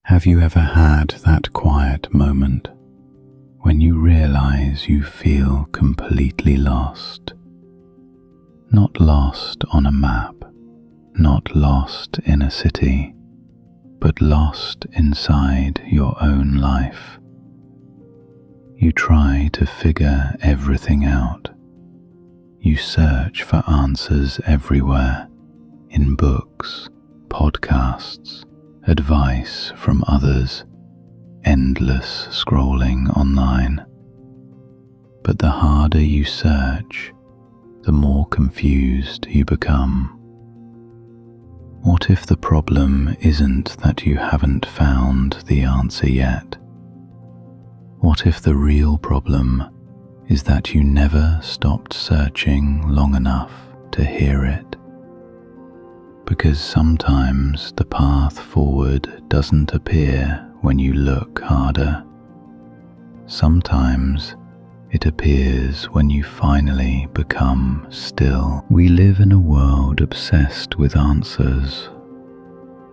Have you ever had that quiet moment when you realize you feel completely lost? Not lost on a map, not lost in a city, but lost inside your own life. You try to figure everything out. You search for answers everywhere, in books, podcasts, advice from others, endless scrolling online. But the harder you search, the more confused you become. What if the problem isn't that you haven't found the answer yet? What if the real problem is that you never stopped searching long enough to hear it? Because sometimes the path forward doesn't appear when you look harder. Sometimes it appears when you finally become still. We live in a world obsessed with answers.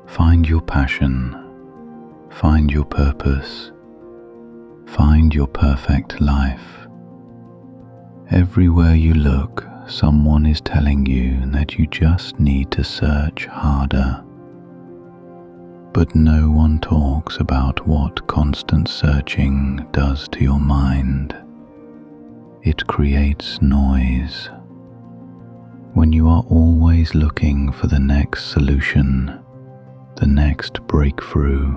Find your passion, find your purpose, find your perfect life. Everywhere you look, someone is telling you that you just need to search harder. But no one talks about what constant searching does to your mind. It creates noise. When you are always looking for the next solution, the next breakthrough,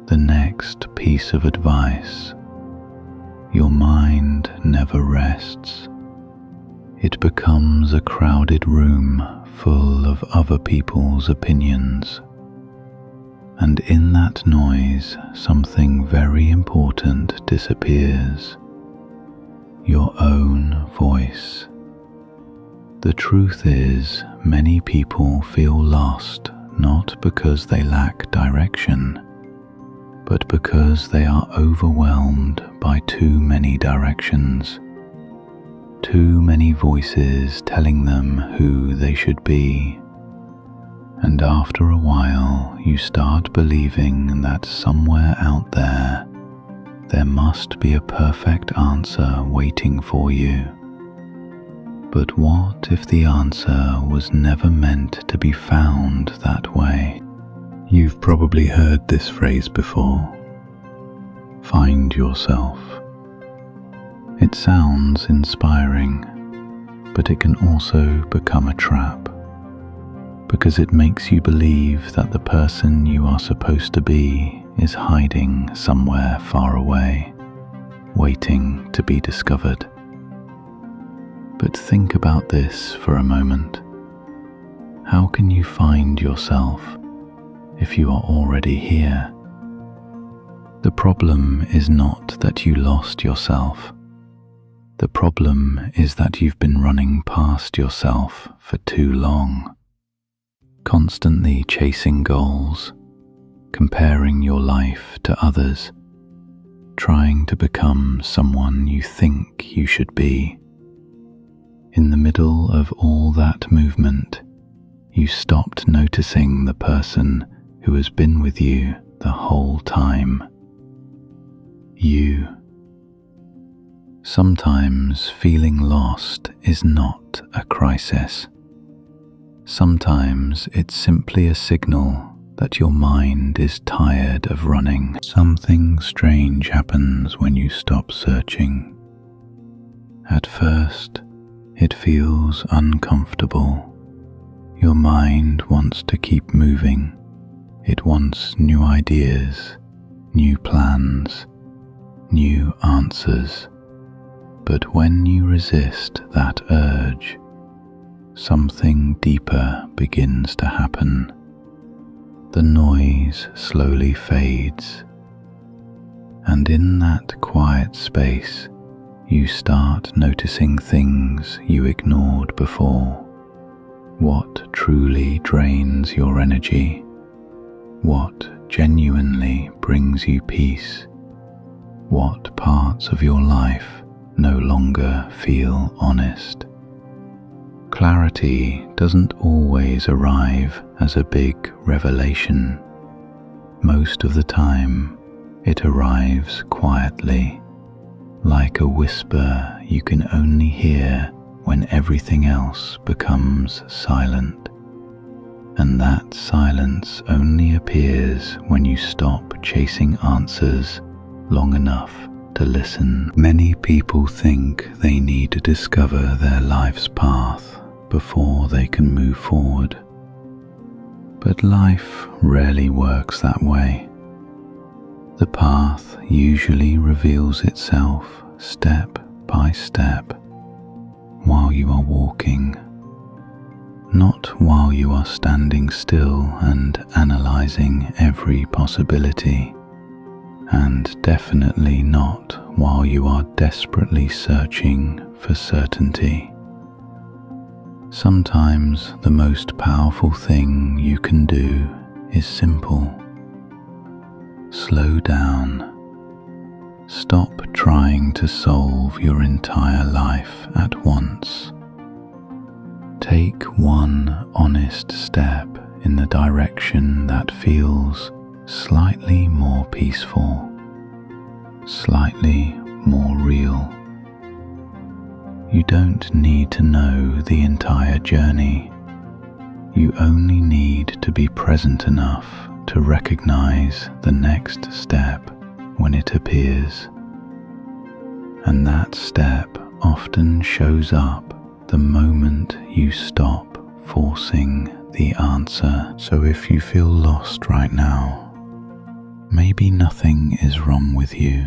the next piece of advice, your mind never rests. It becomes a crowded room full of other people's opinions. And in that noise, something very important disappears. Your own voice. The truth is, many people feel lost not because they lack direction, but because they are overwhelmed by too many directions. Too many voices telling them who they should be. And after a while, you start believing that somewhere out there must be a perfect answer waiting for you. But what if the answer was never meant to be found that way? You've probably heard this phrase before. Find yourself. It sounds inspiring, but it can also become a trap, because it makes you believe that the person you are supposed to be is hiding somewhere far away, waiting to be discovered. But think about this for a moment. How can you find yourself if you are already here? The problem is not that you lost yourself. The problem is that you've been running past yourself for too long, constantly chasing goals, comparing your life to others, trying to become someone you think you should be. In the middle of all that movement, you stopped noticing the person who has been with you the whole time. You. Sometimes feeling lost is not a crisis. Sometimes it's simply a signal that your mind is tired of running. Something strange happens when you stop searching. At first, it feels uncomfortable. Your mind wants to keep moving. It wants new ideas, new plans, new answers. But when you resist that urge, something deeper begins to happen. The noise slowly fades, and in that quiet space, you start noticing things you ignored before. What truly drains your energy? What genuinely brings you peace? What parts of your life no longer feel honest? Clarity doesn't always arrive as a big revelation. Most of the time, it arrives quietly, like a whisper you can only hear when everything else becomes silent. And that silence only appears when you stop chasing answers long enough to listen. Many people think they need to discover their life's path before they can move forward. But life rarely works that way. The path usually reveals itself step by step while you are walking, not while you are standing still and analyzing every possibility, and definitely not while you are desperately searching for certainty. Sometimes the most powerful thing you can do is simple. Slow down. Stop trying to solve your entire life at once. Take one honest step in the direction that feels slightly more peaceful, slightly more real. You don't need to know the entire journey. You only need to be present enough to recognize the next step when it appears. And that step often shows up the moment you stop forcing the answer. So if you feel lost right now, maybe nothing is wrong with you.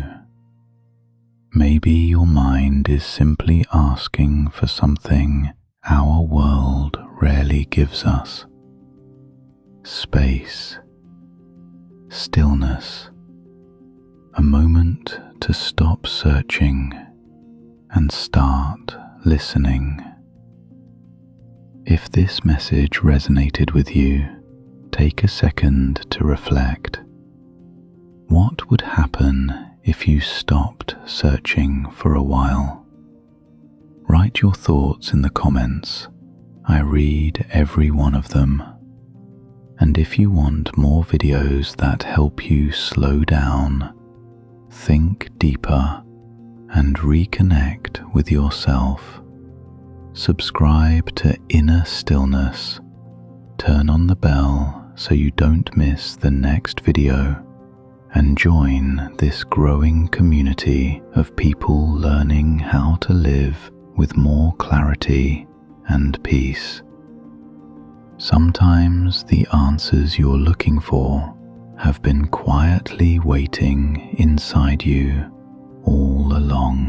Maybe your mind is simply asking for something our world rarely gives us. Space, stillness, a moment to stop searching and start listening. If this message resonated with you, take a second to reflect. What would happen if you stopped searching for a while? Write your thoughts in the comments. I read every one of them. And if you want more videos that help you slow down, think deeper, and reconnect with yourself, subscribe to Inner Stillness. Turn on the bell so you don't miss the next video, and join this growing community of people learning how to live with more clarity and peace. Sometimes the answers you're looking for have been quietly waiting inside you all along.